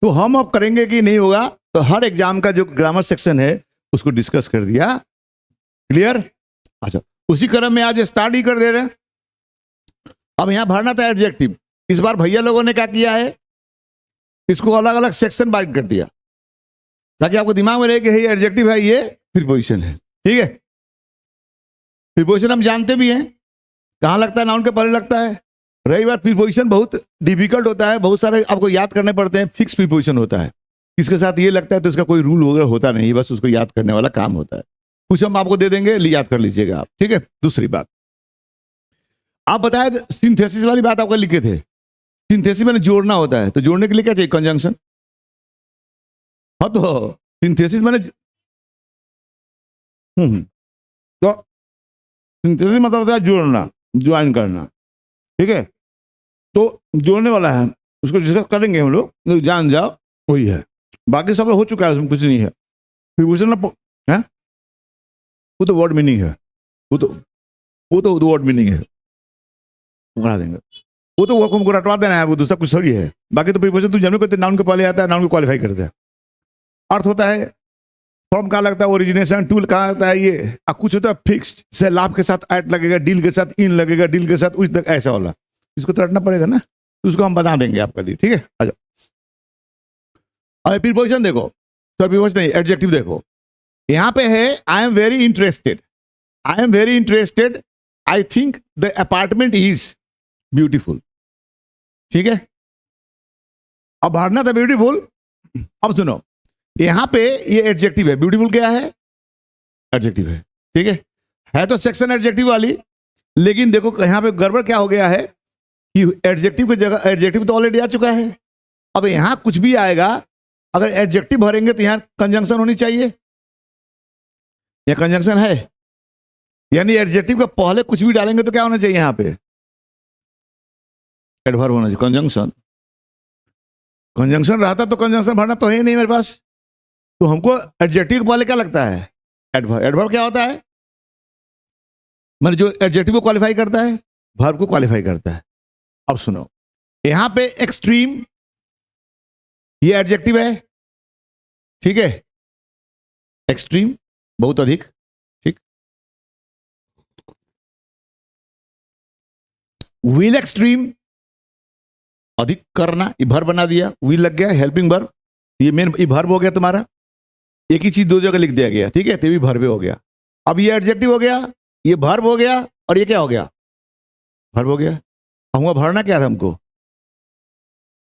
तो हम अब करेंगे कि नहीं होगा, तो हर एग्जाम का जो ग्रामर सेक्शन है उसको डिस्कस कर दिया। क्लियर? अच्छा, उसी क्रम में आज स्टार्ट ही कर दे रहे हैं। अब यहां भरना था एडजेक्टिव। इस बार भैया लोगों ने क्या किया है, इसको अलग अलग सेक्शन बांट कर दिया ताकि आपको दिमाग में रहे कि ये एडजेक्टिव है, ये प्रीपोजिशन है। ठीक है, प्रीपोजिशन हम जानते भी हैं कहां लगता है, नाउन के पहले लगता है। रही बात प्रीपोजिशन, बहुत डिफिकल्ट होता है, बहुत सारे आपको याद करने पड़ते हैं। फिक्स प्रीपोजिशन होता है, किसके साथ ये लगता है तो इसका कोई रूल वगैरह होता नहीं, बस उसको याद करने वाला काम होता है। कुछ हम आपको दे देंगे, याद कर लीजिएगा आप। ठीक है, दूसरी बात आप बताए सिंथेसिस वाली बात आपको लिखे थे। सिंथेसिस में जोड़ना होता है, तो जोड़ने के लिए क्या चाहिए? कंजंक्शन। हाँ, तो सिंथेसिस मैंने तो सिंथेसिस मतलब होता है जोड़ना, ज्वाइन करना। ठीक है, तो जोड़ने वाला है, उसको डिस्कस करेंगे हम लोग, तो जान जाओ वही है। बाकी सब हो चुका है, उसमें कुछ नहीं है। प्रीपोजिशन है वो तो वर्ड मीनिंग है, वो तो वर्ड मीनिंग है, बना देंगे। वो तो वर्क हमको रटवा देना है, वो दूसरा कुछ थोड़ी है। बाकी तो प्रीपोजिशन तुम जन्म करते नाउन के पहले आता है, नाउन को क्वालिफाई करते हैं। अर्थ होता है, फॉर्म कहाँ लगता है, ओरिजिनेशन, टूल कहाँ लगता है, ये। अब कुछ होता है फिक्स्ड, से लाभ के साथ एट लगेगा, डील के साथ इन लगेगा, डील के साथ उस तक, ऐसा वाला इसको तो रटना पड़ेगा ना, तो उसको हम बता देंगे आपके लिए। ठीक है, अच्छा अब प्रीपोजिशन देखो, तो प्रीपोजिशन नहीं, एडजेक्टिव देखो। यहां पे है I am very interested, I am very interested, I think the apartment is beautiful. ठीक है, अब भरना था ब्यूटीफुल। अब सुनो, यहां पे ये एडजेक्टिव है, ब्यूटीफुल क्या है? एडजेक्टिव है। ठीक है तो सेक्शन एडजेक्टिव वाली, लेकिन देखो यहां पे गड़बड़ क्या हो गया है कि एडजेक्टिव की जगह एडजेक्टिव तो ऑलरेडी आ चुका है। अब यहां कुछ भी आएगा, अगर एडजेक्टिव भरेंगे तो यहां कंजंक्शन होनी चाहिए। यह कंजंक्शन है, यानी एडजेक्टिव के पहले कुछ भी डालेंगे तो क्या होना चाहिए? यहां पे एडवर्ब होना चाहिए, कंजंक्शन। कंजंक्शन रहता तो कंजंक्शन भरना तो है नहीं मेरे पास, तो हमको एडजेक्टिव के पहले क्या लगता है? एडवर्ब। एडवर्ब क्या होता है? मतलब जो एडजेक्टिव को क्वालिफाई करता है, वर्ब को क्वालिफाई करता है। अब सुनो, यहां पे एक्सट्रीम ये एडजेक्टिव है। ठीक है, एक्सट्रीम बहुत अधिक। ठीक, विल एक्सट्रीम अधिक करना, ये वर्ब बना दिया, विल लग गया, हेल्पिंग वर्ब, ये मेन ये वर्ब हो गया तुम्हारा। एक ही चीज दो जगह लिख दिया गया। ठीक है, तो भी वर्ब हो गया। अब ये एडजेक्टिव हो गया, ये वर्ब हो गया, और ये क्या हो गया? वर्ब हो गया। अब भरना क्या था हमको?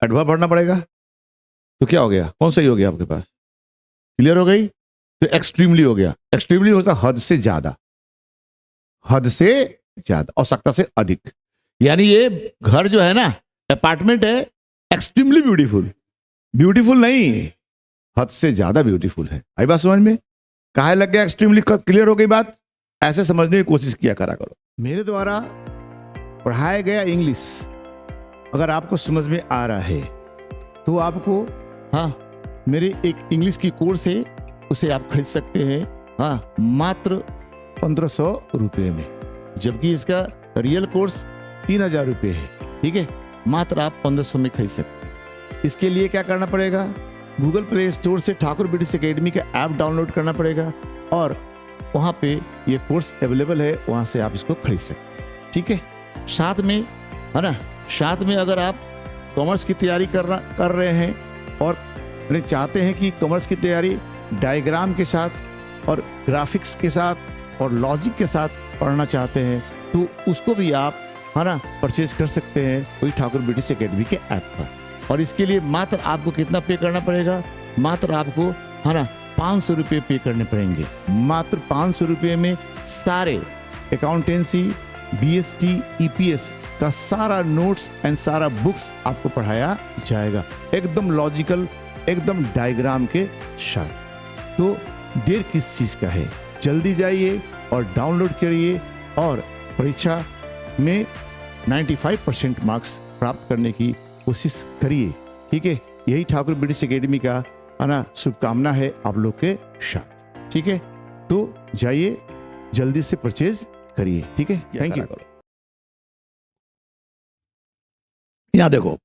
एडवर्ब भरना पड़ेगा। तो क्या हो गया, कौन सही हो गया आपके पास? क्लियर हो गई? तो एक्सट्रीमली हो गया। एक्सट्रीमली होता हद से ज्यादा, हद से ज्यादा, आवश्यकता से अधिक। यानी ये घर जो है ना, अपार्टमेंट है, एक्सट्रीमली ब्यूटीफुल। ब्यूटीफुल नहीं, हद से ज्यादा ब्यूटीफुल है। आई बात समझ में? काहे लग गया एक्सट्रीमली? क्लियर हो गई बात? ऐसे समझने की कोशिश किया करा करो। मेरे द्वारा पढ़ाया गया इंग्लिश अगर आपको समझ में आ रहा है तो आपको, हाँ, मेरे एक इंग्लिश की कोर्स है, उसे आप खरीद सकते हैं, हाँ, मात्र 1500 रुपये में। जबकि इसका रियल कोर्स 3000 रुपये है। ठीक है, मात्र आप 1500 में खरीद सकते हैं। इसके लिए क्या करना पड़ेगा? गूगल प्ले स्टोर से ठाकुर ब्रिटिश एकेडमी का ऐप डाउनलोड करना पड़ेगा, और वहाँ पे ये कोर्स अवेलेबल है, वहाँ से आप इसको खरीद सकते हैं। ठीक है, साथ में, है ना, साथ में अगर आप कॉमर्स की तैयारी कर रहे हैं और चाहते हैं कि कॉमर्स की तैयारी डायग्राम के साथ और ग्राफिक्स के साथ और लॉजिक के साथ पढ़ना चाहते हैं, तो उसको भी आप, है ना, परचेज कर सकते हैं वही ठाकुर ब्रिटिश एकेडमी के ऐप पर। और इसके लिए मात्र आपको कितना पे करना पड़ेगा? मात्र आपको, है ना, 500 रुपये पे करने पड़ेंगे। मात्र 500 रुपये में सारे अकाउंटेंसी, BST, EPS का सारा नोट्स एंड सारा बुक्स आपको पढ़ाया जाएगा, एकदम लॉजिकल, एकदम डायग्राम के साथ। तो देर किस चीज का है? जल्दी जाइए और डाउनलोड करिए और परीक्षा में 95% मार्क्स प्राप्त करने की कोशिश करिए। ठीक है, यही ठाकुर ब्रिटिश एकेडमी का, है ना, शुभकामना है आप लोग के साथ। ठीक है, तो जाइए, जल्दी से परचेज करिए। ठीक है, थैंक यू। यहां देखो,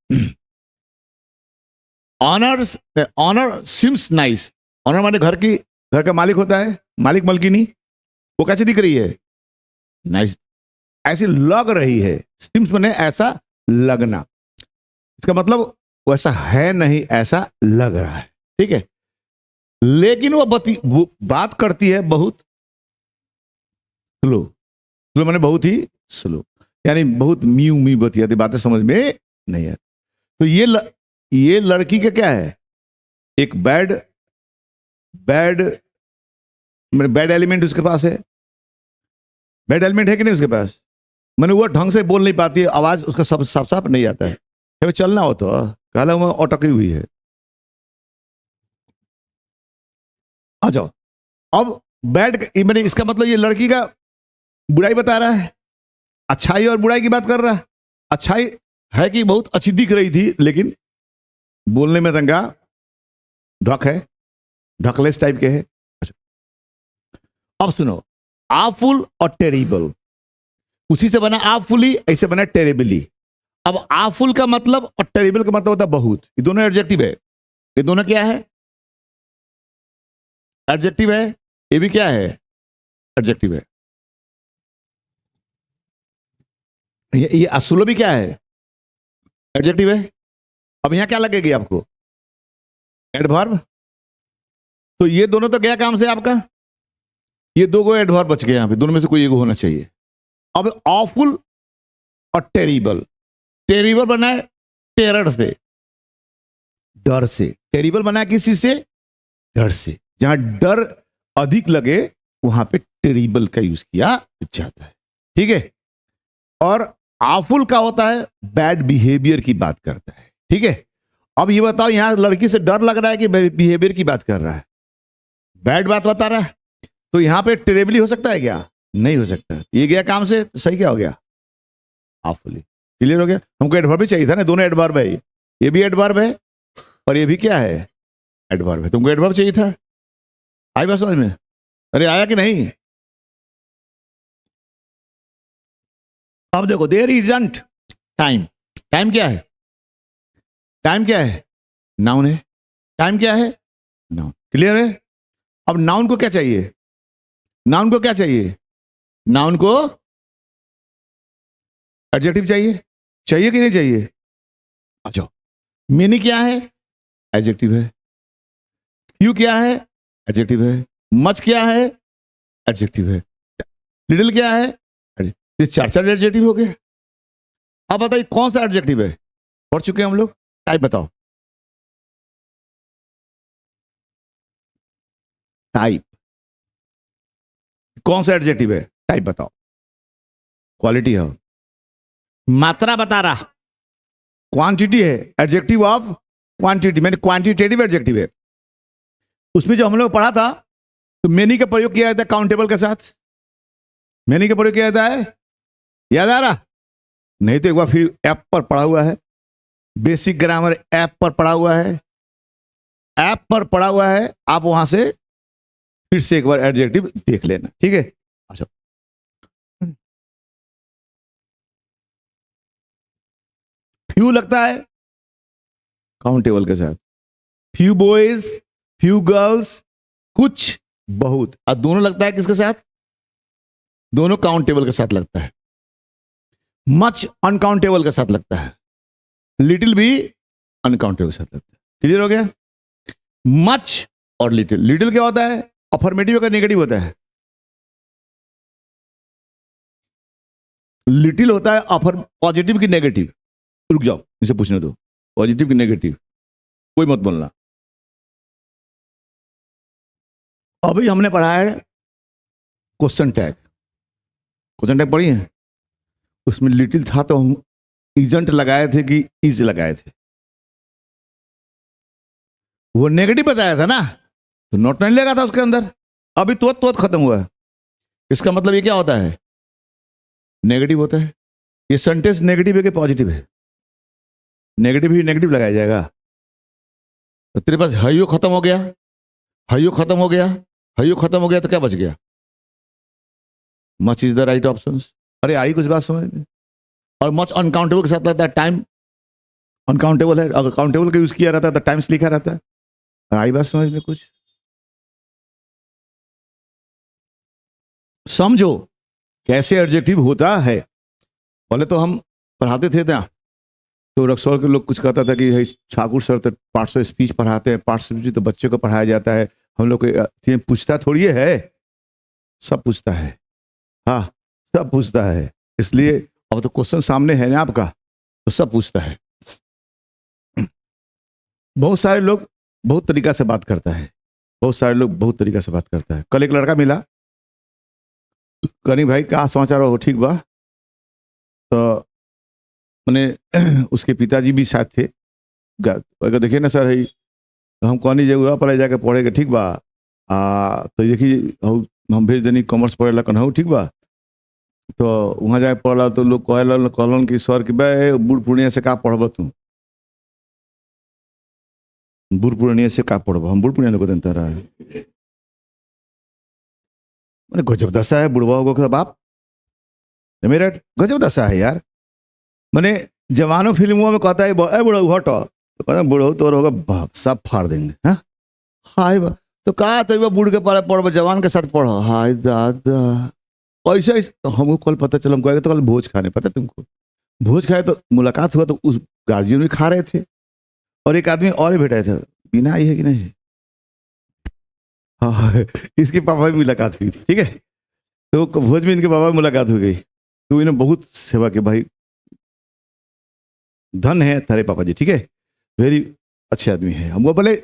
honours, honour seems nice. Honour माने घर का मालिक होता है, मालिक मलकिनी, वो कैसे दिख रही है? नाइस, ऐसी लग रही है। सिम्स माने ऐसा लगना, इसका मतलब वैसा है नहीं, ऐसा लग रहा है, ठीक है। लेकिन वो बात करती है बहुत स्लो। स्लो माने बहुत ही स्लो, यानी बहुत म्यू म्यू बतियाती, बातें समझ में नहीं है। तो ये लड़की का क्या है? एक बैड एलिमेंट उसके पास है। बैड एलिमेंट है कि नहीं उसके पास? मैंने वो ढंग से बोल नहीं पाती है, आवाज उसका सब साफ साफ नहीं आता है। कभी चलना हो तो कहला वो अटकी हुई है। आ जाओ। अब मैंने इसका मतलब ये लड़की का बुराई बता रहा है, अच्छाई और बुराई की बात कर रहा है। अच्छाई है कि बहुत अच्छी दिख रही थी, लेकिन बोलने में दंगा ढक है, ढकलेस टाइप के है। अच्छा, अब सुनो, आवफुल और टेरिबल, उसी से बना आवफुली, ऐसे बना टेरिबली। अब आवफुल का मतलब और टेरिबल का मतलब होता है बहुत। ये दोनों एडजेक्टिव है। ये दोनों क्या है? एडजेक्टिव है। ये भी क्या है? एडजेक्टिव है। ये असुलो भी क्या है? एडजेक्टिव है। अब यहां क्या लगेगी आपको? एडवर्ब। तो ये दोनों तो गया काम से आपका, ये दो गो एडवर्ब बच गए यहां पे, दोनों में से कोई एक होना चाहिए। अब ऑफुल और टेरिबल, टेरिबल बना है टेरर से, डर से। टेरिबल बना है किसी से? डर से। जहां डर अधिक लगे वहां पे टेरिबल का यूज किया जाता है, ठीक है। और आवफुल का होता है बैड बिहेवियर की बात करता है, ठीक है। अब ये बताओ, यहां लड़की से डर लग रहा है कि बिहेवियर की बात कर रहा है? बैड बात बता रहा है, तो यहां पे टेरेबली हो सकता है क्या? नहीं हो सकता। ये गया काम से, तो सही क्या हो गया? आवफुली। क्लियर हो गया? हमको एडवर्ब भी चाहिए था ना, दोनों एडवर्ब है। ये भी एडवर्ब है और ये भी क्या है? एडवर्ब है। तुमको एडवर्ब चाहिए था। आई बात समझ में? अरे आया कि नहीं? अब देखो, देयर इजंट टाइम। टाइम क्या है? टाइम क्या है? नाउन है। टाइम क्या है? नाउन। क्लियर है? अब नाउन को क्या चाहिए? नाउन को क्या चाहिए? नाउन को एडजेक्टिव चाहिए। चाहिए कि नहीं चाहिए? अच्छा, मेनी क्या है? एडजेक्टिव है। क्यू क्या है? एडजेक्टिव है। मच क्या है? एडजेक्टिव है। लिटिल क्या है? ये चार एडजेक्टिव हो गए। अब बताइए कौन सा एडजेक्टिव है? पढ़ चुके हैं हम लोग। टाइप बताओ। टाइप कौन सा एडजेक्टिव है? टाइप बताओ। क्वालिटी है। मात्रा बता रहा, क्वांटिटी है। एडजेक्टिव ऑफ क्वांटिटी, मैंने क्वांटिटेटिव एडजेक्टिव है। उसमें जो हम लोग पढ़ा था, तो मेनी का प्रयोग किया जाता है काउंटेबल के साथ। मेनी का प्रयोग किया जाता है, याद आ रहा? नहीं तो एक बार फिर ऐप पर पढ़ा हुआ है, बेसिक ग्रामर ऐप पर पढ़ा हुआ है। ऐप पर पढ़ा हुआ है, आप वहां से फिर से एक बार एडजेक्टिव देख लेना, ठीक है। अच्छा, फ्यू लगता है काउंटेबल के साथ। फ्यू बॉयज, फ्यू गर्ल्स, कुछ, बहुत। और दोनों लगता है किसके साथ? दोनों काउंटेबल के साथ लगता है। मच अनकाउंटेबल के साथ लगता है। लिटिल भी अनकाउंटेबल के साथ लगता है। क्लियर हो गया? मच और लिटिल। लिटिल क्या होता है? अफर्मेटिव का नेगेटिव होता है। लिटिल होता है पॉजिटिव की नेगेटिव। रुक जाओ, इसे पूछने दो। पॉजिटिव की नेगेटिव, कोई मत बोलना। अभी हमने पढ़ा है क्वेश्चन टैग। क्वेश्चन टैग पढ़ी है? उसमें लिटिल था तो हम इजंट लगाए थे कि इज लगाए थे? वो नेगेटिव बताया था ना, तो नॉट नहीं लगा था उसके अंदर। अभी तुरंत खत्म हुआ है। इसका मतलब ये क्या होता है? नेगेटिव होता है। ये सेंटेंस नेगेटिव है कि पॉजिटिव है? नेगेटिव ही नेगेटिव लगाया जाएगा। तो तेरे पास हयो खत्म हो गया, हयो खत्म हो गया, हयो खत्म हो गया, तो क्या बच गया? Much is the right option. अरे आई कुछ बात समझ में? और मच अनकाउंटेबल के साथ लगता है टाइम। अनकाउंटेबल है, अगर काउंटेबल का यूज किया रहता है तो टाइम्स लिखा रहता है। आई बात समझ में कुछ? समझो कैसे एडजेक्टिव होता है। पहले तो हम पढ़ाते थे ना, तो रक्सौल के लोग कुछ कहता था कि ठाकुर सर तो पार्ट्स ऑफ स्पीच पढ़ाते हैं, पार्ट्स ऑफ स्पीच तो बच्चे को पढ़ाया जाता है, हम लोग को पूछता थोड़ी है, सब पूछता है। हाँ, सब पूछता है, इसलिए अब तो क्वेश्चन सामने है ना आपका, तो सब पूछता है। बहुत सारे लोग बहुत तरीका से बात करता है, बहुत सारे लोग बहुत तरीका से बात करता है। कल एक लड़का मिला, कहनी भाई क्या समाचार हो, ठीक बा? तो मैंने उसके पिताजी भी साथ थे, अगर देखिए ना सर, तो हम कहनी जो पढ़ाई जाके पढ़ेगा, ठीक बा? तो देखिए हम भेज देनी कॉमर्स पढ़ेला, कहूँ ठीक बा? तो वहाँ जाके पढ़ला तो लोग कहलन कि सर कि भाई बूढ़ पूर्णिया से का पढ़ब, तू बूढ़ पूर्णिया से का पढ़ब? हम बूढ़ पूर्णिया लोग देता रहा है, मैंने गजब दशा है बुढ़वा होगा बाप, मेरा गजब दशा है यार। मैंने जवानों फिल्मों में कहता है बुढ़ऊ हटो, तो कहता बुढ़ऊ तो होगा बाप, सब फाड़ देंगे। हाँ हाय तो कहा तो बूढ़ के पढ़ जवान के साथ पढ़ो, हाय दादा ऐसे। तो हमको कल पता चला, हम कहेगा तो कल भोज खाने, पता तुमको भोज खाए तो मुलाकात हुआ, तो उस गार्जियन भी खा रहे थे और एक आदमी और बैठे थे, बिना आई है कि नहीं? हाँ, इसके पापा भी मुलाकात हुई थी, ठीक है। तो भोज में इनके पापा मुलाकात हो गई, तो इन्हें बहुत सेवा की, भाई धन है थारे पापा जी, ठीक है, वेरी अच्छे आदमी है। हम वो बोले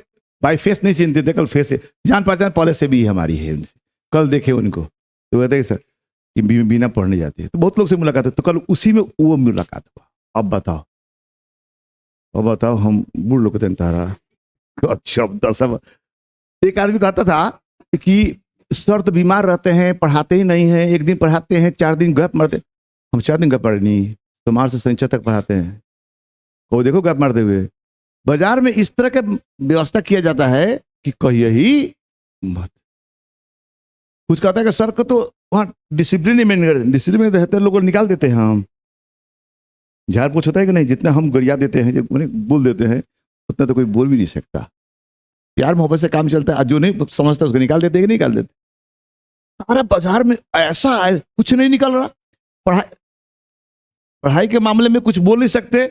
भाई फेस नहीं चिनते थे, कल फेस से जान पहचान पहले से भी हमारी है उनसे, कल देखे उनको तो कहते सर कि बिना पढ़ने जाते हैं। तो बहुत लोग से मुलाकात है, तो कल उसी में वो मुलाकात हुआ। अब बताओ हम बूढ़ लोग तारा अच्छा सब। एक आदमी कहता था कि सर तो बीमार रहते हैं, पढ़ाते ही नहीं है, एक दिन पढ़ाते हैं 4 दिन गैप मारते। हम 4 दिन गैप पढ़े नहीं, सोमवार से शनिचर तक पढ़ाते हैं, वो देखो गैप मारते हुए। बाजार में इस तरह का व्यवस्था किया जाता है कि कहिए ही मत। कुछ कहता है कि सर को तो वहाँ डिसिप्लिन में डिसिप्लिन रहते लोग निकाल देते हैं, हम झाड़ पोछ होता है कि नहीं, जितना हम गरिया देते हैं, बोल देते हैं, उतना तो कोई बोल भी नहीं सकता। प्यार मोहब्बत से काम चलता है, जो नहीं समझता उसको निकाल देते, निकाल देते। अरे बाजार में ऐसा है, कुछ नहीं निकल रहा, पढ़ाई के मामले में कुछ बोल नहीं सकते,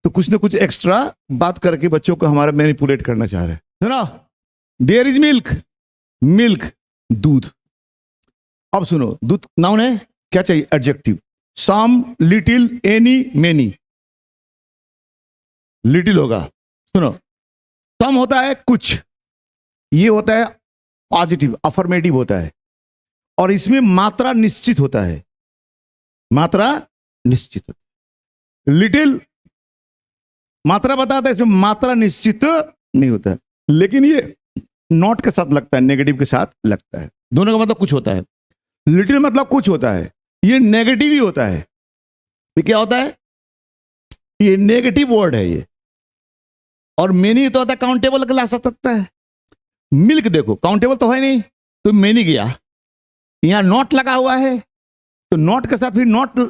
तो कुछ ना कुछ एक्स्ट्रा बात करके बच्चों को हमारा मैनिपुलेट करना चाह रहे हैं, है ना। देयर इज मिल्क दूध। अब सुनो, दूध नाउन है, क्या चाहिए एडजेक्टिव? सम, लिटिल, एनी, मेनी। लिटिल होगा, सुनो, सम होता है कुछ, ये होता है पॉजिटिव अफर्मेटिव होता है, और इसमें मात्रा निश्चित होता है, मात्रा निश्चित होता है। लिटिल मात्रा बताता है, इसमें मात्रा निश्चित नहीं होता है, लेकिन ये नॉट के साथ लगता है, नेगेटिव के साथ लगता है, दोनों का मतलब कुछ होता है। लिटिल मतलब कुछ होता है, ये नेगेटिव ही होता है। ये क्या होता है? ये नेगेटिव वर्ड है ये। और मेनी तो होता है काउंटेबल ला सकता है। मिल्क देखो काउंटेबल तो है नहीं, तो मेनी गया, यहां नॉट लगा हुआ है, तो नॉट के साथ फिर नॉट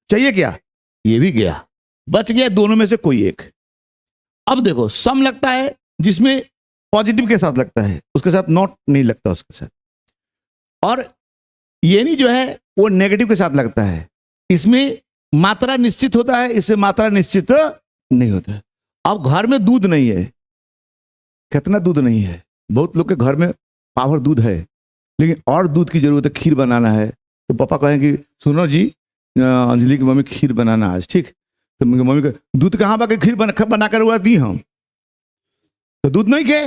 चाहिए क्या, ये भी गया, बच गया दोनों में से कोई एक। अब देखो सम लगता है जिसमें पॉजिटिव के साथ लगता है, उसके साथ नॉट नहीं लगता उसके साथ, और ये नहीं जो है वो नेगेटिव के साथ लगता है, इसमें मात्रा निश्चित होता है, इसमें मात्रा निश्चित नहीं होता है। अब घर में दूध नहीं है, कितना दूध नहीं है, बहुत लोग के घर में पावर दूध है, लेकिन और दूध की जरूरत है, खीर बनाना है, तो पापा कहेंगे सुनो जी अंजलि की मम्मी खीर बनाना आज, ठीक, तो मम्मी को दूध कहाँ बाकी खीर बना कर हुआ दी हम, तो दूध नहीं के,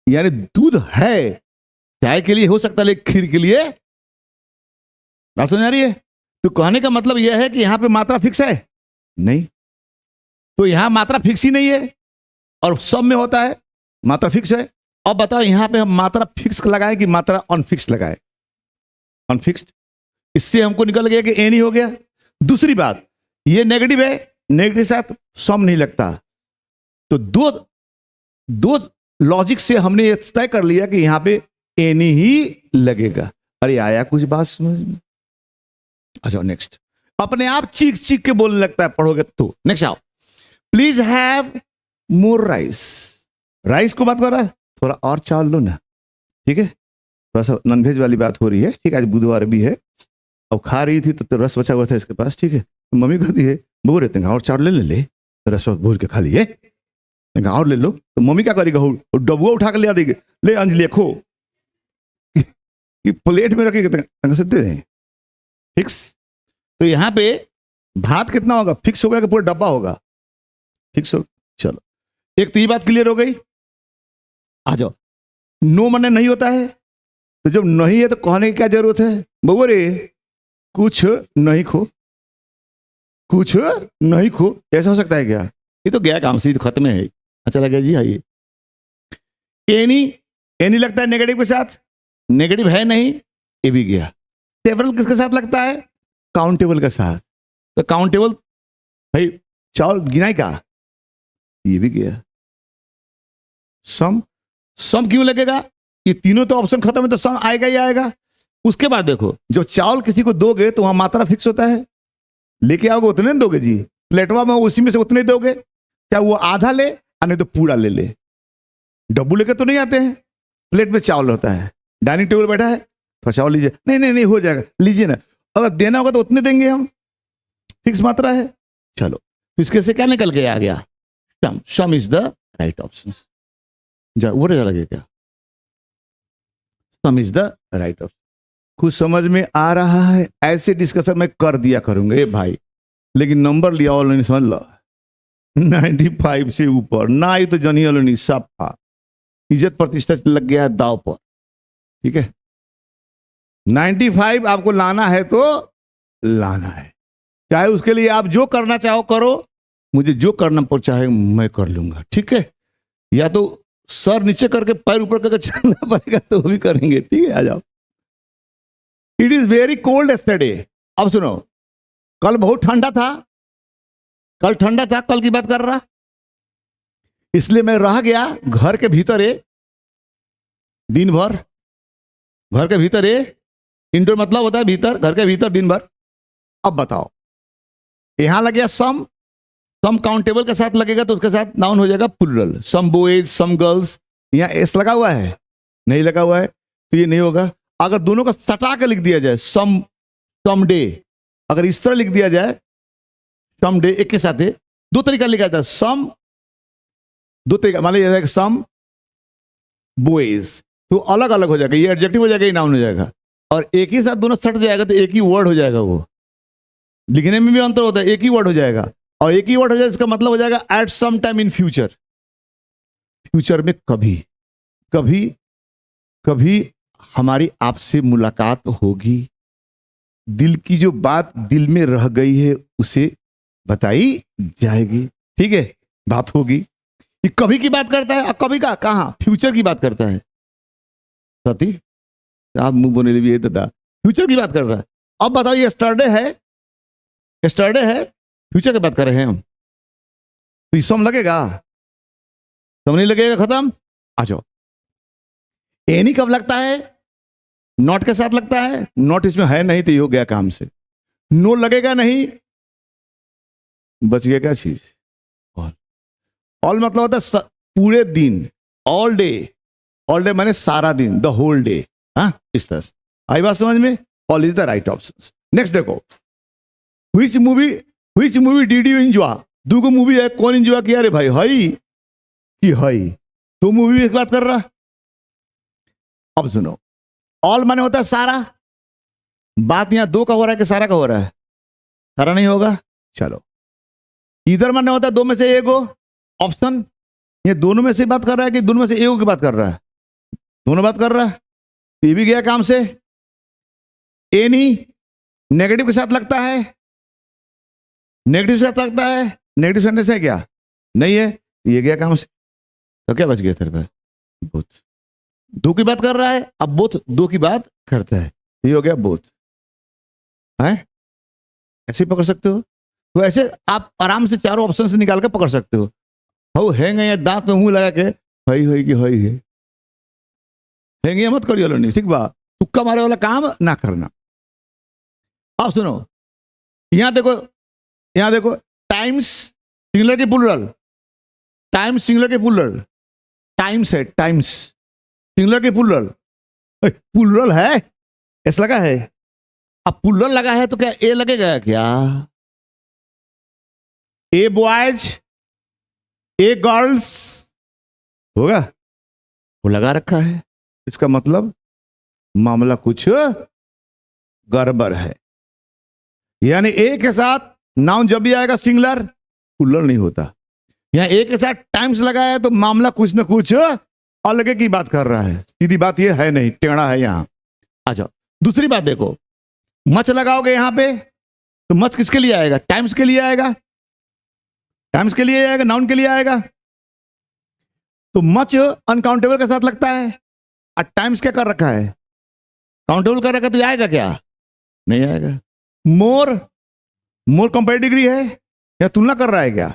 यानी दूध है, चाय के लिए हो सकता है लेकिन खीर के लिए, बात समझ आ रही है? तो कहने का मतलब यह है कि यहां पे मात्रा फिक्स है नहीं, तो यहां मात्रा फिक्स ही नहीं है, और सब में होता है मात्रा फिक्स है। अब बताओ यहां पे हम मात्रा फिक्स लगाए कि मात्रा अनफिक्स लगाए? अनफिक्स्ड। इससे हमको निकल गया कि एनी हो गया। दूसरी बात, ये नेगेटिव है, नेगेटिव के साथ सम नहीं लगता, तो दो लॉजिक से हमने ये तय कर लिया कि यहां पे एनी ही लगेगा। अरे आया कुछ बात समझ में? अच्छा नेक्स्ट, अपने आप चीख चीख के बोलने लगता है पढ़ोगे तो। नेक्स्ट आओ, please have more rice. Rice को बात कर रहा है, थोड़ा और चावल लो ना, ठीक है। थोड़ा सा नॉनवेज वाली बात हो रही है, ठीक है। आज बुधवार भी है, अब खा रही थी तो रस बचा हुआ था इसके पास, ठीक है। तो मम्मी कहती है बोल रहे थे और चावल ले तो रस भूल के खा लिए, और ले लो। तो मम्मी क्या करेगा, डबुआ उठा कर ले आ देगी, ले अंजलि खो कि प्लेट में रखेगा दे दें फिक्स। तो यहाँ पे भात कितना होगा, फिक्स होगा कि पूरा डब्बा होगा, फिक्स हो। चलो, एक तो ये बात क्लियर हो गई। आ जाओ, नो मने नहीं होता है, तो जब नहीं है तो कहने की क्या जरूरत है, बबू रे कुछ नहीं खो, कुछ नहीं खो, ऐसा हो सकता है क्या? ये तो गया काम से, तो खत्म है। अच्छा लगा जी, आइए। एनी, एनी लगता है नेगेटिव के साथ, नेगेटिव है नहीं, ये भी गया। सेवरल किसके साथ लगता है, काउंटेबल के साथ। तो काउंटेबल भाई चावल गिनाई का, ये भी गया। सम, सम क्यों लगेगा, ये तीनों तो ऑप्शन खत्म है तो सम आएगा ही आएगा। उसके बाद देखो, जो चावल किसी को दोगे तो वहां मात्रा फिक्स होता है, लेके आओगे उतने दोगे जी, प्लेटवा में उसी में से उतने दोगे, क्या वो आधा ले नहीं तो पूरा ले। डब्बू लेके तो नहीं आते हैं, प्लेट में चावल होता है, डाइनिंग टेबल बैठा है तो चावल लीजिए, नहीं हो जाएगा, लीजिए ना, अगर देना होगा तो उतने देंगे हम, फिक्स मात्रा है। चलो, तो इसके से क्या निकल के आ गया, some, some is the right option. जा वो लगे क्या, some is the right option. कुछ समझ में आ रहा है? ऐसे डिस्कशन मैं कर दिया करूंगा ये भाई, लेकिन नंबर लिया वाला नहीं, समझ लो 95 से ऊपर ना ही तो जनी वालों नहीं, सब था, इज्जत प्रतिष्ठा लग गया है दाव पर, ठीक है। 95 आपको लाना है तो लाना है, चाहे उसके लिए आप जो करना चाहो करो, मुझे जो करना पड़ चाहे मैं कर लूंगा, ठीक है। या तो सर नीचे करके पैर ऊपर करके चलना पड़ेगा तो भी करेंगे, ठीक है। आ जाओ। It is very cold yesterday. अब सुनो, कल बहुत ठंडा था, कल ठंडा था, कल की बात कर रहा, इसलिए मैं रह गया घर के भीतर दिन भर। घर के भीतर इंडोर मतलब होता है भीतर, घर के भीतर दिन भर। अब बताओ, यहां लग गया सम, सम काउंटेबल के साथ लगेगा तो उसके साथ नाउन हो जाएगा plural, some boys some girls. यहां एस लगा हुआ है, नहीं लगा हुआ है, तो ये नहीं होगा। अगर दोनों का सटा के लिख दिया जाए, सम सम डे, अगर इस तरह लिख दिया जाए सम डे, एक के साथ है, दो तरीका लिखा जाता है सम, दो तरीका, मान लीजिए सम बॉयज, तो अलग अलग हो जाएगा, ये एडजेक्टिव हो जाएगा, ये नाउन हो जाएगा। और एक ही साथ दोनों सट जाएगा तो एक ही वर्ड हो जाएगा, वो लिखने में भी अंतर होता है, एक ही वर्ड हो जाएगा। और एक ही वर्ड हो जाएगा, इसका मतलब हो जाएगा at some time in future, future में कभी कभी कभी हमारी आपसे मुलाकात होगी, दिल की जो बात दिल में रह गई है उसे बताई जाएगी, ठीक है, बात होगी। ये कभी की बात करता है, और कभी का कहां, फ्यूचर की बात करता है। सती आप मुंह बोने लिए ये दादा फ्यूचर की बात कर रहा है। अब बताओ, यस्टरडे है, यस्टरडे है, फ्यूचर की बात कर रहे हैं हम, तो ये सम लगेगा, सम नहीं लगेगा, खत्म। आ जाओ। एनी कब लगता है, नॉट के साथ लगता है, नॉट इसमें है नहीं तो ये हो गया काम से। नो लगेगा नहीं, बच गया क्या चीज, ऑल। ऑल मतलब होता है पूरे दिन, ऑल डे, ऑल डे माने सारा दिन, द होल डे, हाँ, इस तरह से आई बात समझ में। All is the right option. Next देखो, which movie did you enjoy. दूगो मूवी है, कौन एंजॉय किया रे भाई, हई कि हई, तो मूवी एक बात कर रहा। अब सुनो, ऑल माने होता है सारा, बात यहां दो का हो रहा है कि सारा का हो रहा है, सारा नहीं होगा। चलो, इधर माने होता है दो में से एगो, ऑप्शन, ये दोनों में से बात कर रहा है कि दोनों में से एगो की बात कर रहा है, दोनों बात कर रहा है, ये भी गया काम से। एनी नेगेटिव के साथ लगता है, नेगेटिव के साथ लगता है, नेगेटिव सेंटेंस है क्या, नहीं है, ये गया काम से। तो क्या बच गया तेरे पे, बोथ, दो की बात कर रहा है, अब बोथ दो की बात करता है, ये हो गया बोथ, है ऐसे ही पकड़ सकते हो। तो ऐसे आप आराम से चारों ऑप्शन से निकाल के पकड़ सकते हो। हो हैंगे या दांत में मुंह लगा के हई हई कि हई है, हैंगे मत करियो नहीं, ठीक बा, तुक्का मारे वाला काम ना करना। अब सुनो, यहां देखो, यहां देखो, टाइम्स सिंगुलर के प्लूरल, टाइम्स सिंगुलर के प्लूरल, टाइम्स है, टाइम्स सिंगुलर के प्लूरल, प्लूरल है, ऐसा लगा है। अब प्लूरल लगा है तो क्या ए लगेगा क्या? ए बॉयज, ए गर्ल्स होगा, वो लगा रखा है, इसका मतलब मामला कुछ गड़बड़ है। यानी ए के साथ नाउन जब भी आएगा सिंगुलर, प्लूरल नहीं होता। यहां ए के साथ टाइम्स लगा है तो मामला कुछ ना कुछ अलग की बात कर रहा है, सीधी बात ये है नहीं, टेढ़ा है यहां। आ जाओ दूसरी बात देखो, मच लगाओगे यहां पे तो मच किसके लिए आएगा? टाइम्स के लिए आएगा, टाइम्स के लिए आएगा, नाउन के लिए आएगा। तो मच अनकाउंटेबल के साथ लगता है और टाइम्स क्या कर रखा है? काउंटेबल कर रखा है, तो आएगा क्या? नहीं आएगा। मोर, मोर कंपैरेटिव डिग्री है या तुलना कर रहा है क्या?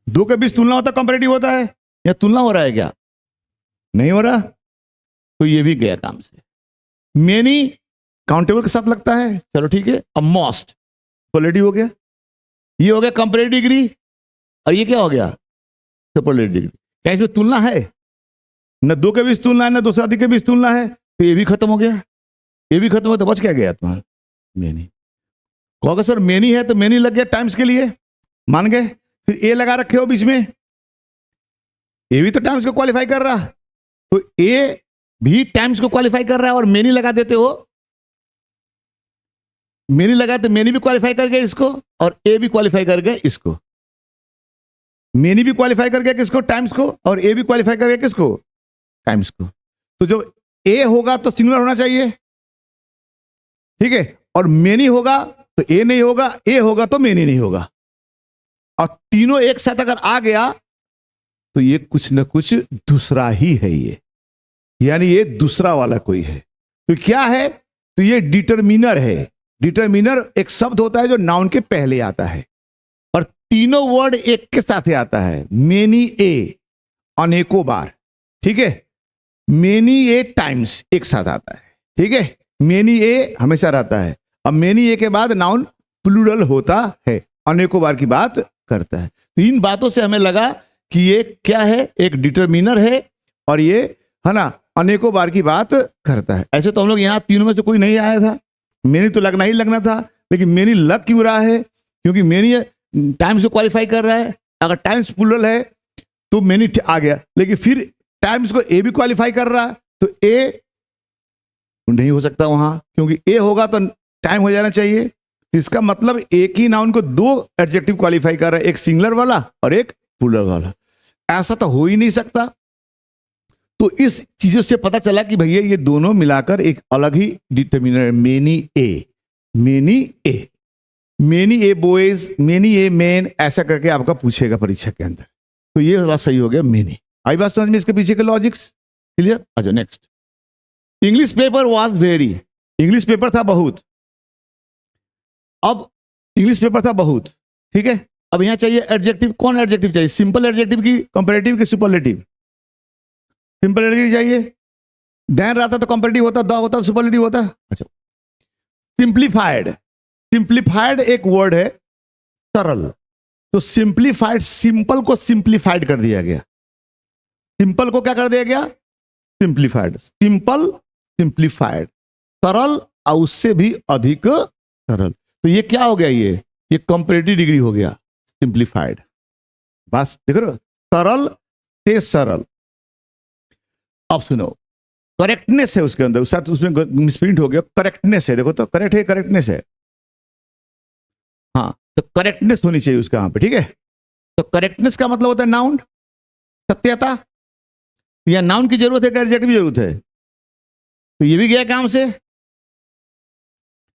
दो के बीच तुलना होता कंपैरेटिव होता है या तुलना हो रहा है क्या? नहीं हो रहा, तो ये भी गया काम से। मेनी काउंटेबल के साथ लगता है, चलो ठीक है। अब मोस्ट सुपरलेटिव हो गया, ये हो गया कंपैरेटिव डिग्री, और ये क्या हो गया? Superlative degree. क्या इसमें तुलना है? न दो के बीच तुलना है, न दो से अधिक के बीच तुलना है, तो ये भी खत्म हो गया, ये भी खत्म हो, तो बच क्या गया तुम्हारा? मेनी। कहोगे सर मेनी है तो मेनी लग गया टाइम्स के लिए, मान गए। फिर ए लगा रखे हो बीच में, ए भी तो टाइम्स को क्वालिफाई कर रहा, तो ए भी टाइम्स को क्वालिफाई कर रहा है और मेनी लगा देते हो, मेनी लगा तो मेनी भी क्वालिफाई कर गया इसको, और ए भी क्वालिफाई कर गया इसको। मेनी भी क्वालिफाई कर गया किसको? टाइम्स को, और ए भी क्वालिफाई कर गया किसको? टाइम्स को। तो जब ए होगा तो सिंगुलर होना चाहिए, ठीक है, और मेनी होगा तो ए नहीं होगा, ए होगा तो मेनी नहीं होगा, और तीनों एक साथ अगर आ गया तो ये कुछ ना कुछ दूसरा ही है, ये यानी ये दूसरा वाला कोई है। तो क्या है? तो ये डिटरमिनर है। डिटरमिनर एक शब्द होता है जो नाउन के पहले आता है, और तीनों वर्ड एक के साथ आता है। मेनी ए, अनेकों बार, ठीक है। मेनी ए टाइम्स एक साथ आता है, ठीक है। मेनी ए हमेशा रहता है। अब मेनी ए के बाद नाउन प्लूरल होता है, अनेकों बार की बात करता है। तो इन बातों से हमें लगा कि ये क्या है? एक डिटरमिनर है, और ये है ना अनेकों बार की बात करता है। ऐसे तो हम लोग यहाँ तीनों में से कोई नहीं आया था, मेनी तो लगना ही लगना था, लेकिन मेनी लग क्यों रहा है? क्योंकि मेनी टाइम्स को क्वालिफाई कर रहा है। अगर टाइम्स प्लूरल है तो मेनी आ गया, लेकिन फिर टाइम्स को ए भी क्वालिफाई कर रहा है, तो ए नहीं हो सकता वहां, क्योंकि ए होगा तो टाइम हो जाना चाहिए। इसका मतलब एक ही नाउन को दो एडजेक्टिव क्वालिफाई कर रहा है, एक सिंगुलर वाला और एक प्लूरल वाला। ऐसा तो हो ही नहीं सकता। तो इस चीजों से पता चला कि भैया ये दोनों मिलाकर एक अलग ही डिटरमिनर है। Many A, many A, many A boys, many a man, ऐसा करके आपका पूछेगा परीक्षा के अंदर। तो ये बात सही हो गया, मेनी। आई बात समझ में इसके पीछे के लॉजिक्स क्लियर? अच्छा next. English paper was very, English paper था बहुत। अब इंग्लिश पेपर था बहुत, ठीक है। अब यहां चाहिए एडजेक्टिव। कौन एडजेक्टिव चाहिए? सिंपल एडजेक्टिव की कंपैरेटिव की सुपरलेटिव? सिंपल एडजेक्टिव चाहिए। देन रहता तो कंपैरेटिव होता, द होता, सुपरलेटिव होता। अच्छा, सिंप्लीफाइड, सिंप्लीफाइड एक वर्ड है, सरल। तो सिंप्लीफाइड, सिंपल को सिंप्लीफाइड कर दिया गया। सिंपल को क्या कर दिया गया? सिंप्लीफाइड। सिंपल, सिंप्लीफाइड, सरल और उससे भी अधिक सरल। तो ये क्या हो गया? ये कंपैरेटिव डिग्री हो गया, सिंप्लीफाइड। बस देख रहे हो, सरल से सरल। अब सुनो, करेक्टनेस है उसके अंदर, साथ उसमें मिसप्रिंट हो गया, करेक्टनेस है। देखो तो करेक्ट है, करेक्टनेस है, हाँ, तो करेक्टनेस होनी चाहिए उसका यहां पे, ठीक है। तो करेक्टनेस का मतलब होता है नाउन, सत्यता। या नाउन की जरूरत है, एडजेक्टिव की जरूरत है, तो ये भी गया काम से।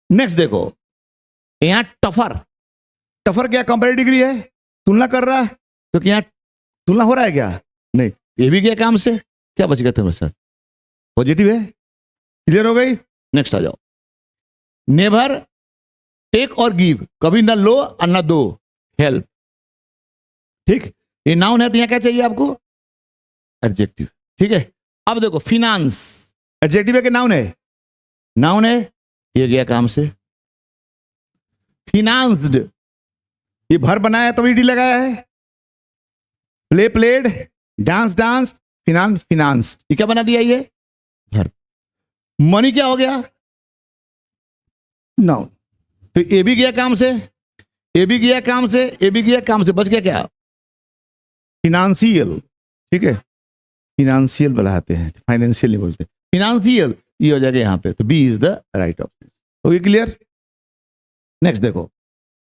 नेक्स्ट देखो, यहां टफर, टफर क्या कंपैरेटिव डिग्री है? तुलना कर रहा है, तो क्या तुलना हो रहा है क्या? नहीं, ये भी गया काम से। क्या बच गया तुम्हारे साथ? पॉजिटिव है। क्लियर हो गई? नेक्स्ट आ जाओ। नेवर टेक और गिव, कभी ना लो और ना दो, हेल्प, ठीक। ये नाउन है तो यहां क्या चाहिए आपको? एडजेक्टिव, ठीक है। अब देखो, फिनांस एडजेक्टिव है कि नाउन है? नाउन है, ये गया काम से। फिनांस्ड, ये भर बनाया तो ईडी लगाया है। Play played, dance dance, finance finance, ये क्या बना दिया ये भर। मनी क्या हो गया नाउन। तो ए भी गया काम से, ए भी गया काम से, ए भी गया काम से, बच गया क्या फिनांशियल। ठीक है, फिनांशियल बढ़ाते हैं, फाइनेंशियल नहीं बोलते, फिनांशियल, ये हो जाएगा यहां पे। तो B is the right option. Okay clear. Next देखो,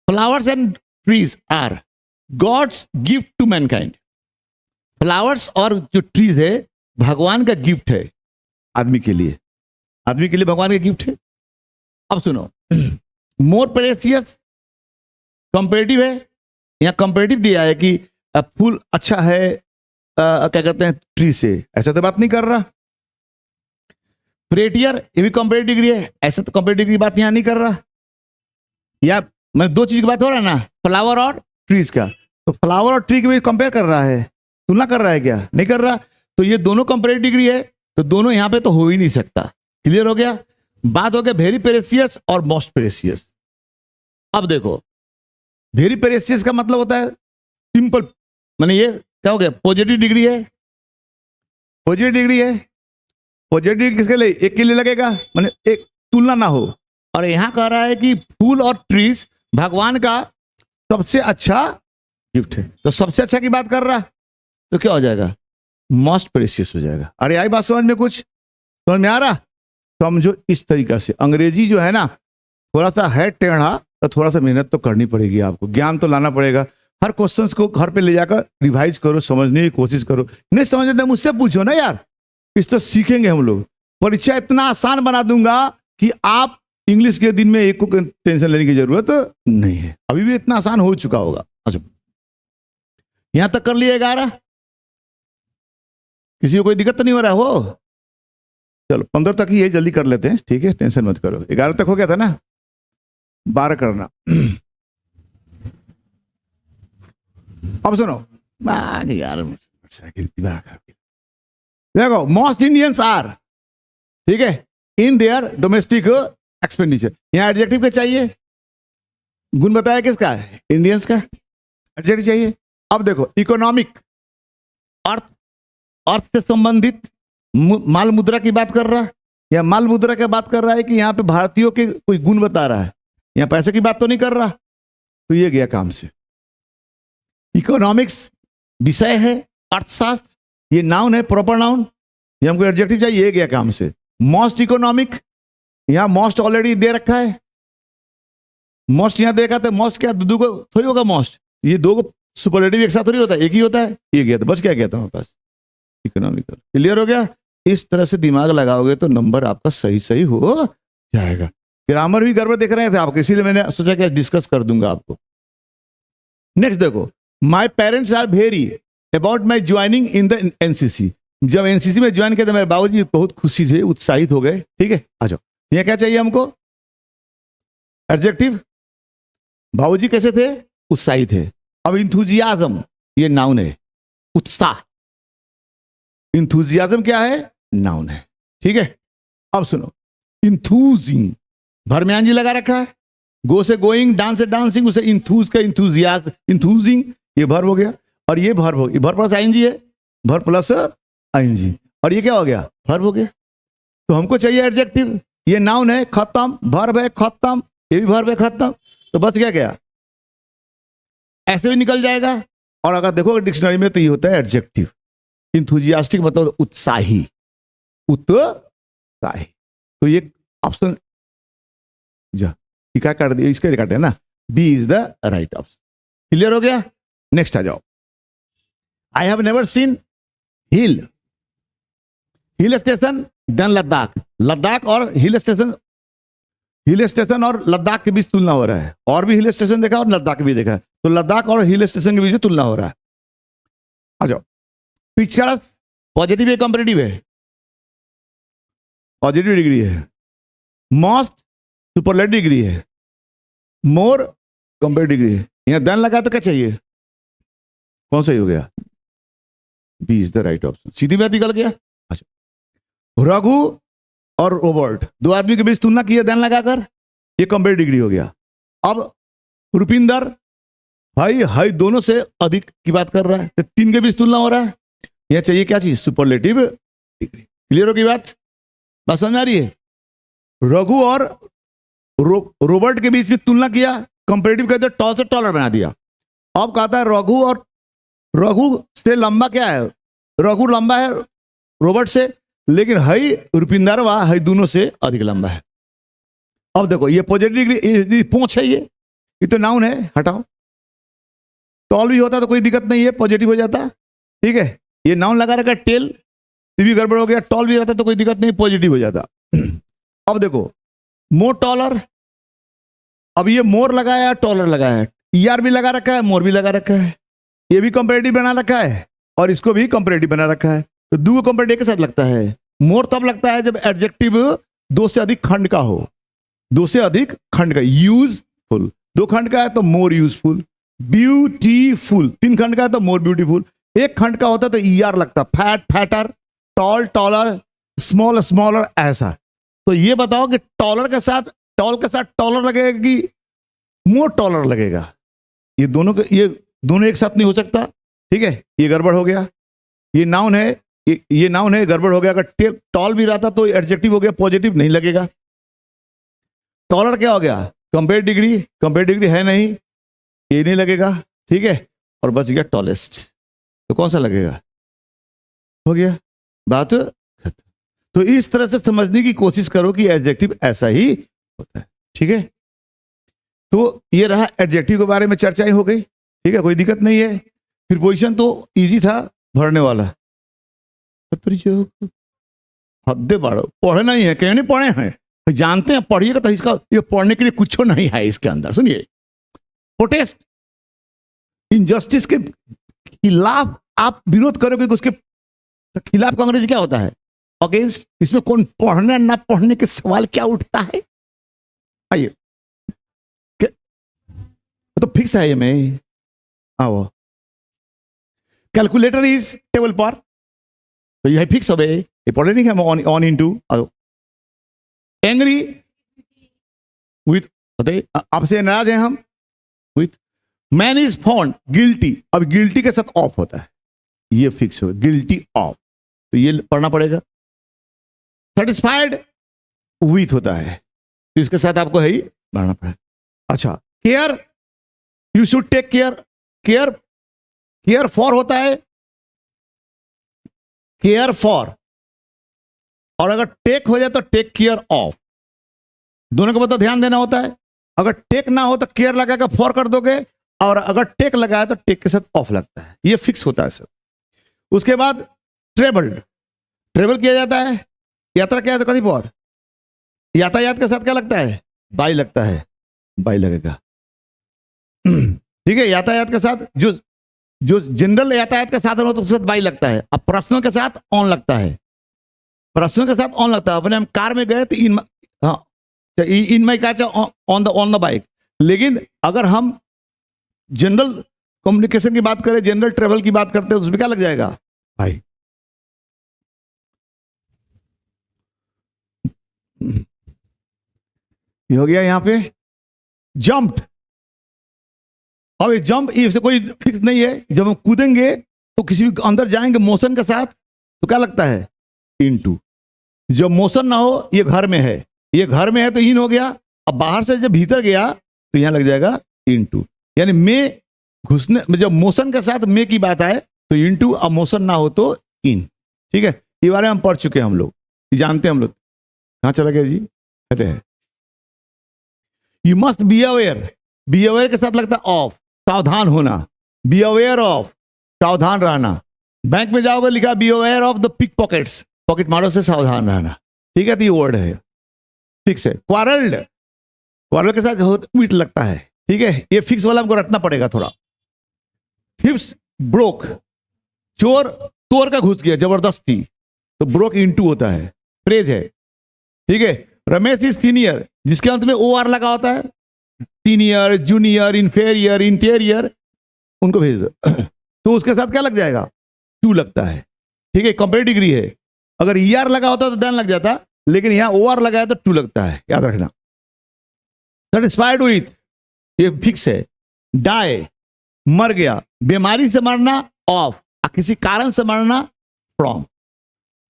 flowers and trees are God's gift to mankind. Flowers और जो ट्रीज है भगवान का गिफ्ट है आदमी के लिए, आदमी के लिए भगवान का गिफ्ट है। अब सुनो, मोर प्रेशियस कंपेरेटिव है, यहां कंपेरेटिव दिया है कि फूल अच्छा है क्या कहते हैं ट्री से, ऐसा तो बात नहीं कर रहा। प्रेटियर, ये भी कंपेरेटिव डिग्री है, ऐसा तो कंपेरेटिव डिग्री बात यहां नहीं कर रहा। या मैं दो चीज की बात हो रहा है ना, फ्लावर और ट्रीज का, तो फ्लावर और ट्री के भी कंपेयर कर रहा है, तुलना कर रहा है क्या, नहीं कर रहा। तो ये दोनों कंपेरेटिव डिग्री है, तो दोनों यहां पे तो हो ही नहीं सकता। क्लियर हो गया। बात हो गया वेरी प्रेशियस और मोस्ट प्रेशियस। अब देखो, वेरी प्रेशियस का मतलब होता है सिंपल, माने ये क्या हो गया, पॉजिटिव डिग्री है, पॉजिटिव डिग्री है। पॉजिटिव डिग्री किसके लिए, एक के लिए लगेगा, माने एक तुलना ना हो। और यहां कह रहा है कि फूल और ट्रीज भगवान का सबसे अच्छा गिफ्ट है, तो सबसे अच्छा की बात कर रहा, तो क्या हो जाएगा, मोस्ट प्रेशियस हो जाएगा। अरे आई बात समझ में, कुछ समझ में आ रहा। समझो इस तरीका से, अंग्रेजी जो है ना थोड़ा सा है टेढ़ा, तो थोड़ा सा मेहनत तो करनी पड़ेगी आपको, ज्ञान तो लाना पड़ेगा। हर क्वेश्चंस को घर पे ले जाकर रिवाइज करो, समझने की कोशिश करो। नहीं समझे तो मुझसे पूछो ना यार, इस तो सीखेंगे हम लोग। परीक्षा इतना आसान बना दूंगा कि आप इंग्लिश के दिन में एक को टेंशन लेने की जरूरत नहीं है, अभी भी इतना आसान हो चुका होगा। अच्छा, यहां तक कर लिए 11, किसी को कोई दिक्कत तो नहीं हो रहा हो। चलो 15 तक ही है, जल्दी कर लेते हैं, ठीक है, टेंशन मत करो। 11 तक हो गया था ना, 12 करना। अब सुनो यार, देखो, मोस्ट इंडियंस आर, ठीक है, इन देयर डोमेस्टिक एक्सपेंडिचर। यहां एडजेक्टिव क्या चाहिए, गुण बताया किसका, इंडियंस का, एडजेक्टिव चाहिए। अब देखो, इकोनॉमिक, अर्थ, अर्थ से संबंधित, माल मुद्रा की बात कर रहा है, या माल मुद्रा की बात कर रहा है कि यहाँ पे भारतीयों के कोई गुण बता रहा है, यहाँ पैसे की बात तो नहीं कर रहा, तो ये गया काम से। इकोनॉमिक्स विषय है, अर्थशास्त्र, ये नाउन है, प्रॉपर नाउन, ये हमको एडजेक्टिव चाहिए, ये गया काम से। मोस्ट इकोनॉमिक, यहां मोस्ट ऑलरेडी दे रखा है, मोस्ट यहां देखा तो मोस्ट क्या दो को थोड़ी होगा, मोस्ट ये दो को सुपरलेटिव एक साथ थोड़ी होता है, एक ही होता है, ये गया तो बच क्या गया था हमारे पास, इकोनॉमिकल। क्लियर हो गया। इस तरह से दिमाग लगाओगे तो नंबर आपका सही सही हो जाएगा। ग्रामर भी गड़बड़ देख रहे थे आपके, इसीलिए मैंने सोचा कि डिस्कस कर दूंगा आपको। नेक्स्ट देखो, my parents are very about my joining in the NCC. जब एनसीसी में ज्वाइन किया तो मेरे बाबूजी बहुत खुशी थे, उत्साहित हो गए। ठीक है, आ जाओ, ये क्या चाहिए हमको, एडजेक्टिव। बाबूजी कैसे थे, उत्साहित थे। अब इंथुजियाज्म, ये नाउन है, उत्साह। इंथुजियाज्म क्या है, नाउन है। ठीक है, अब सुनो, इंथूजिंग, भर में आंजी लगा रखा है, गो से गोइंग, डांस से डांसिंग, उसे इंथूज का इंथुजियाज, इंथूजिंग, ये भर्ब हो गया। और ये भर्ब हो गया, भर्ब प्लस आईएनजी है, भर्ब प्लस आईएनजी, और ये क्या हो गया, भर्ब हो गया। तो हमको चाहिए एडजेक्टिव, ये नाउन है, खत्म, भर्ब है, खत्म, ये भी भर्ब है, खत्म, तो बच गया क्या, ऐसे भी निकल जाएगा। और अगर देखो डिक्शनरी में तो ये होता है एडजेक्टिव। इंथुजियास्टिक मतलब उत्साही, उत्साही, तो ये ऑप्शन क्या कर दिया, इसके काटे ना, B is the right option. Clear हो गया। नेक्स्ट आ जाओ, I have never seen hill, hill station then Ladakh. Ladakh और हिल स्टेशन, हिल स्टेशन और लद्दाख के बीच तुलना हो रहा है, और भी हिल स्टेशन देखा और लद्दाख भी देखा, तो लद्दाख और हिल स्टेशन के बीच तुलना हो रहा है। आ जाओ, पिक्चर्स पॉजिटिव है, कंपैरेटिव है, पॉजिटिव डिग्री है, मोस्ट सुपरलेटिव डिग्री है, मोर कंपैरेटिव डिग्री है। यहां देन लगा तो क्या चाहिए, कौन सही हो गया, B is the right option, सीधी बात निकल गया। अच्छा, रघु और रोबर्ट, दो आदमी के बीच तुलना की है देन लगाकर, ये कंपैरेटिव डिग्री हो गया। अब रुपिंदर भाई हाई दोनों से अधिक की बात कर रहा है, तो तीन के बीच तुलना हो रहा है। यह चाहिए क्या चीज? Superlative degree. क्लियर हो की बात समझ आ रही है? रघु और रोबर्ट के बीच में तुलना किया, कंपेरेटिव कर दिया, टॉल से टॉलर बना दिया। अब कहता है रघु से लंबा क्या है? रघु लंबा है रोबर्ट से, लेकिन हई रुपिंदर व हई दोनों से अधिक लंबा है। अब देखो ये पॉजिटिव डिग्री पूंछ है, ये तो नाउन है, हटाओ। टॉल भी होता तो कोई दिक्कत नहीं है, पॉजिटिव हो जाता। ठीक है, ये नाउन लगा रखा टेल, भी गड़बड़ हो गया। टॉल भी रहता तो कोई दिक्कत नहीं, पॉजिटिव हो जाता। अब देखो मोर टॉलर, अब ये मोर लगाया टॉलर लगाया है, ईआर भी लगा रखा है, मोर भी लगा रखा है, ये भी कंपेरेटिव बना रखा है और इसको भी कंपेरेटिव बना रखा है। तो दो कंपेरेटिव के साथ लगता है। मोर तब लगता है जब एडजेक्टिव दो से अधिक खंड का हो, दो से अधिक खंड का, यूजफुल दो खंड का है तो मोर यूजफुल, ब्यूटीफुल तीन खंड का है तो मोर ब्यूटीफुल, एक खंड का होता तो ईआर लगता, fat fatter, tall taller, small smaller, ऐसा। तो ये बताओ कि टॉलर के साथ टॉलर लगेगा कि मोर टॉलर लगेगा? ये दोनों एक साथ नहीं हो सकता। ठीक है, ये गड़बड़ हो गया। ये नाउन है, ये नाउन है, गड़बड़ हो गया। अगर टॉल भी रहता तो एडजेक्टिव हो गया, पॉजिटिव नहीं लगेगा। टॉलर क्या हो गया? कंपेरेटिव डिग्री है नहीं, ये नहीं लगेगा। ठीक है, और बच गया टॉलेस्ट, तो कौन सा लगेगा? हो गया बात खत्म। तो इस तरह से समझने की कोशिश करो कि एडजेक्टिव ऐसा ही होता है। ठीक है, तो ये रहा एडजेक्टिव के बारे में चर्चा ही हो गई। ठीक है, कोई दिक्कत नहीं है। फिर पोजीशन तो इजी था भरने वाला। हद्दे पढ़े नहीं है, क्यों नहीं पढ़े हैं? जानते हैं, पढ़िएगा तो इसका ये पढ़ने के लिए कुछ नहीं है इसके अंदर। सुनिए, प्रोटेस्ट इनजस्टिस के खिलाफ आप विरोध करोगे, उसके खिलाफ का अंग्रेजी क्या होता है? अगेंस्ट। इसमें कौन पढ़ना ना पढ़ने के सवाल क्या उठता है? आइए, तो फिक्स है ये में। आओ, कैलकुलेटर इज टेबल पर, तो यह फिक्स हो गए, ये पढ़े नहीं है ऑन इनटू। एंग्री विथ, आपसे नाराज हैं हम, with man is found guilty. अब गिल्टी के साथ ऑफ होता है, ये फिक्स हो, गिल्टी ऑफ, तो ये पढ़ना पड़ेगा। सेटिस्फाइड विथ होता है, तो इसके साथ आपको है ही पढ़ना पड़ेगा। अच्छा, care, you should take care, care for होता है, केयर फॉर, और अगर टेक हो जाए तो टेक केयर ऑफ, दोनों को मतलब ध्यान देना होता है। अगर टेक ना हो तो केयर लगा के फॉर कर दोगे, और अगर टेक लगाए तो टेक के साथ ऑफ लगता है, ये फिक्स होता है सर। उसके बाद ट्रेवल किया जाता है, यात्रा किया जाता है, कहीं पर यातायात के साथ क्या लगता है? बाई लगता है, बाई लगेगा। ठीक है, यातायात के साथ जो जनरल यातायात के साधन हो तो उसके साथ बाई लगता है। अब पर्सनल के साथ ऑन लगता है, पर्सनल के साथ ऑन लगता है। अपने हम कार में गए तो in my car on the bike. लेकिन अगर हम जनरल कम्युनिकेशन की बात करें, जनरल ट्रेवल की बात करते हैं, तो उसमें क्या लग जाएगा? भाई ये हो गया यहां पे जंप्ड। अब ये जंप इससे कोई फिक्स नहीं है। जब हम कूदेंगे तो किसी भी अंदर जाएंगे मोशन के साथ, तो क्या लगता है? इनटू। जब मोशन ना हो, ये घर में है, ये घर में है तो इन हो गया। अब बाहर से जब भीतर गया तो यहां लग जाएगा इनटू। यानी में घुसने, जब मोशन के साथ में की बात आए तो इनटू, अब मोशन ना हो तो इन। ठीक है, ये बारे में हम पढ़ चुके हैं, हम लोग जानते हैं। हम लोग कहां चला गया जी? कहते हैं यू मस्ट बी अवेयर के साथ लगता है ऑफ, सावधान होना, बी अवेयर ऑफ, सावधान रहना। बैंक में जाओगे, लिखा be aware of the pickpockets, pocket मारो से सावधान रहना। ठीक है, तो ये वर्ड है, फिक्स है। क्वारल के साथ विथ लगता है। ठीक है, ये फिक्स वाला हमको रटना पड़ेगा थोड़ा। थिप्स ब्रोक, चोर तोड़ का घुस गया जबरदस्ती, तो ब्रोक इनटू होता है, प्रेज है। ठीक है, रमेश इज सीनियर, जिसके अंत में ओ आर लगा होता है, सीनियर, जूनियर, इंफेरियर, इंटीरियर, उनको भेज दो तो उसके साथ क्या लग जाएगा? टू लगता है। ठीक है, कंपेरेटिव डिग्री है। अगर ई आर लगा होता तो देन लग जाता, लेकिन यहां ओ आर लगाया तो टू लगता है, याद रखना। सेटिस्फाइड विथ, ये फिक्स है। डाई, मर गया, बीमारी से मरना ऑफ, किसी कारण से मरना फ्रॉम।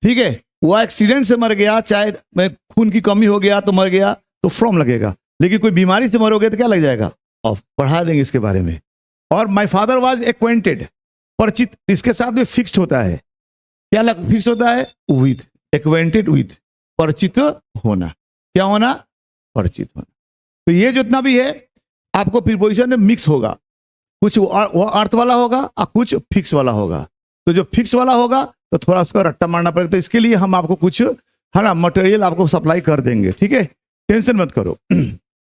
ठीक है, वो एक्सीडेंट से मर गया, चाहे खून की कमी हो गया तो मर गया, तो फ्रॉम लगेगा। लेकिन कोई बीमारी से मरोगे तो क्या लग जाएगा? ऑफ। पढ़ा देंगे इसके बारे में। और माई फादर वॉज एक्वेंटेड, परिचित, इसके साथ में फिक्स्ड होता है। क्या फिक्स होता है? विथ, एक्वेंटेड विथ, परिचित होना। क्या होना? परिचित होना। तो ये जितना भी है आपको प्रीपोजिशन में मिक्स होगा, कुछ वो अर्थ वाला होगा और कुछ फिक्स वाला होगा। तो जो फिक्स वाला होगा तो थोड़ा उसका रट्टा मारना पड़ेगा। तो इसके लिए हम आपको कुछ है ना मटेरियल आपको सप्लाई कर देंगे। ठीक है, टेंशन मत करो।